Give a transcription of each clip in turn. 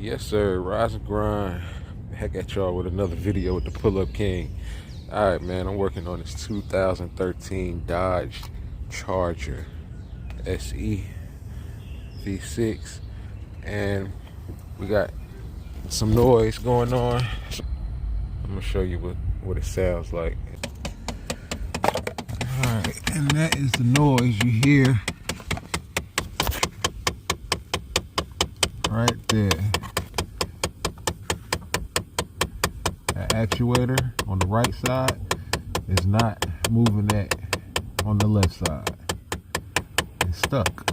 Yes, sir. Rise and grind. Back at y'all with another video with the Pull-Up King. All right, man. I'm working on this 2013 Dodge Charger SE V6, and we got some noise going on. I'm gonna show you what it sounds like. All right, and that is the noise you hear right there. That actuator on the right side is not moving that on the left side. It's stuck.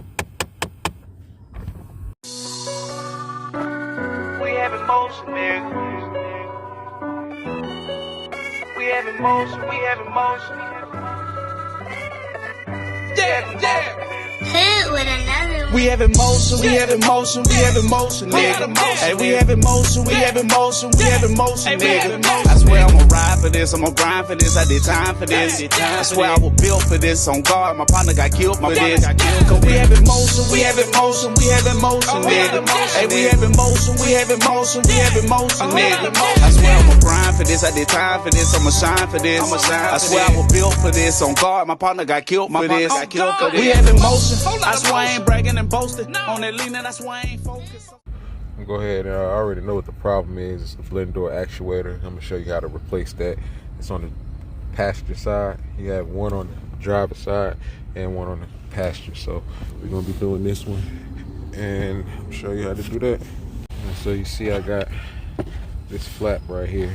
We have emotion, nigga. We have emotion, we have emotion. Yeah. Hit with another one. We have emotion, we have emotion, we have emotion, nigga. Hey, we have emotion, we have emotion, we have emotion, nigga. I swear I'ma ride for this, I'ma grind for this, I did time for this. I swear I was built for this, on guard, my partner got killed for this. Cause we have emotion, we have emotion, we have emotion, nigga. Hey, we have emotion, we have emotion, we have emotion, nigga. I swear I'ma grind for this, I did time for this, I'ma shine for this. I swear I was built for this, on guard, my partner got killed for this. We have emotion, I swear I ain't bragging and boasting. On that leaning, that's why I ain't focused. Go ahead. I already know what the problem is. It's the blend door actuator. I'm gonna show you how to replace that. It's on the passenger side. You have one on the driver's side and one on the passenger. So we're gonna be doing this one, and I'll show you how to do that. And so you see, I got this flap right here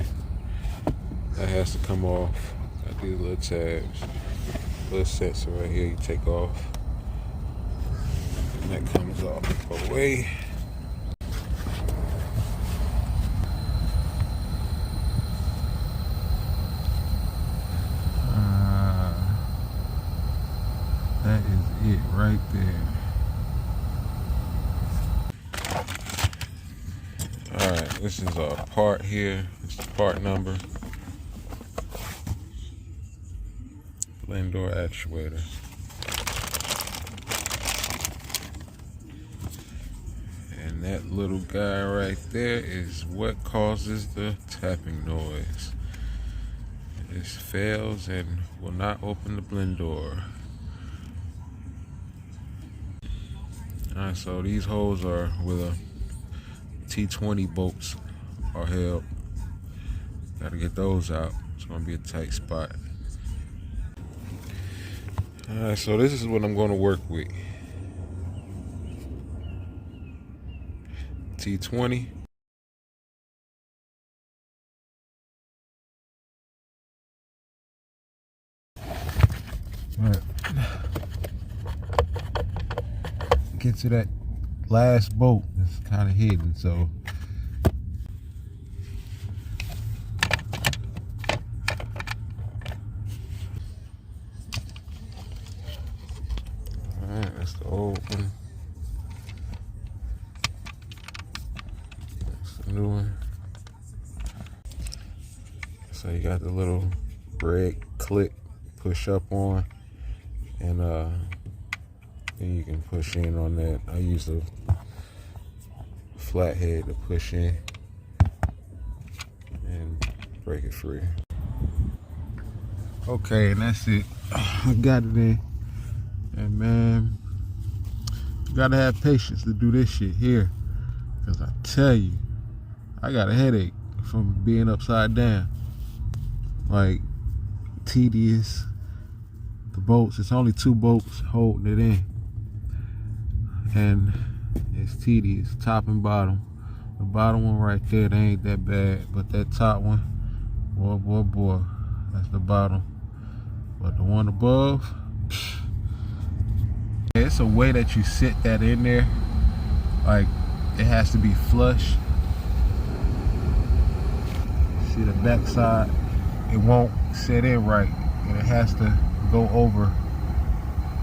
that has to come off. Got these little tabs, little sensor right here. You take off, and that comes off away. That is it right there. Alright, this is our part here. It's the part number. Blend door actuator. And that little guy right there is what causes the tapping noise. This fails and will not open the blend door. Alright, so these holes are with a T20 bolts are held. Gotta get those out. It's gonna be a tight spot. Alright, so this is what I'm gonna work with. T20. Alright. Get to that last bolt. It's kind of hidden, so alright, that's the old one. That's the new one. So you got the little red click push up on, and then you can push in on that. I use a flathead to push in and break it free. Okay, and that's it. I got it in. And man, you gotta have patience to do this shit here. Cause I tell you, I got a headache from being upside down. Like, tedious. The bolts, it's only 2 bolts holding it in. And it's tedious, top and bottom. The bottom one right there, they ain't that bad, but that top one, boy, that's the bottom. But the one above, psh. It's a way that you sit that in there. Like, it has to be flush. See the back side, it won't sit in right, and it has to go over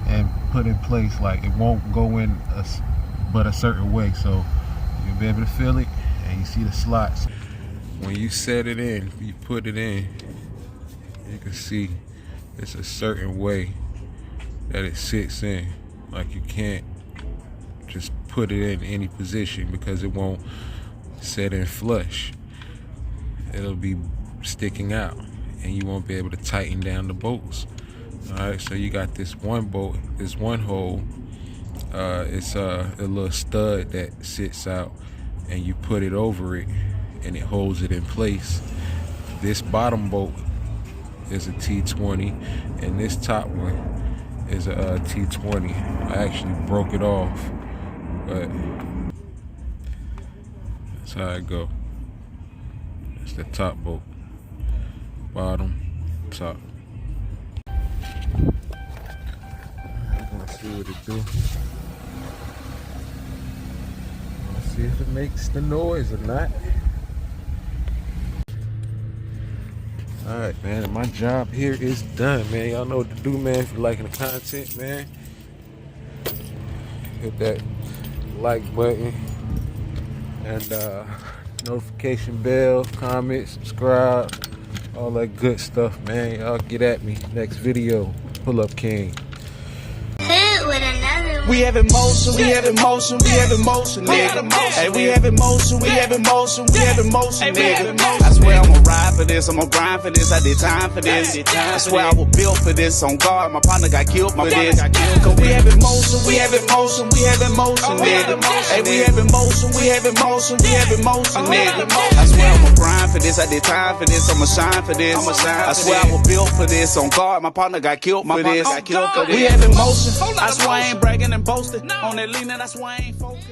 and put in place. Like, it won't go in but a certain way, so you'll be able to feel it. And you see the slots. When you set it in, you put it in, you can see it's a certain way that it sits in. Like, you can't just put it in any position because it won't set in flush. It'll be sticking out, and you won't be able to tighten down the bolts. Alright, so you got this one bolt, this one hole. It's a little stud that sits out, and you put it over it, and it holds it in place. This bottom bolt is a T20, and this top one is a T20. I actually broke it off, but that's how it go. It's the top bolt, bottom, top. I'm gonna see what it do. Let's see if it makes the noise or not. Alright, man, my job here is done, man. Y'all know what to do, man. If you're liking the content, man, hit that like button and notification bell, comment, subscribe, all that good stuff, man. Y'all get at me. Next video, Pull Up King. Hit with another one. We have emotion, we have emotion, we have emotion, nigga. Hey, we have emotion, we have emotion, we have emotion, nigga. I swear I'ma ride for this, I'ma grind for this, I did time for this. I swear I was built for this, on guard, my partner got killed for this. Cause we have emotion, we have emotion, we have emotion, nigga. Hey, we have emotion, we have emotion, we have emotion, nigga. I swear I'ma grind for this, I did time for this, I'ma shine for this. I swear I was built for this, on guard, my partner got killed for this. We have emotion, I swear I ain't bragging and boasting. On that leaning, I swear I ain't focused.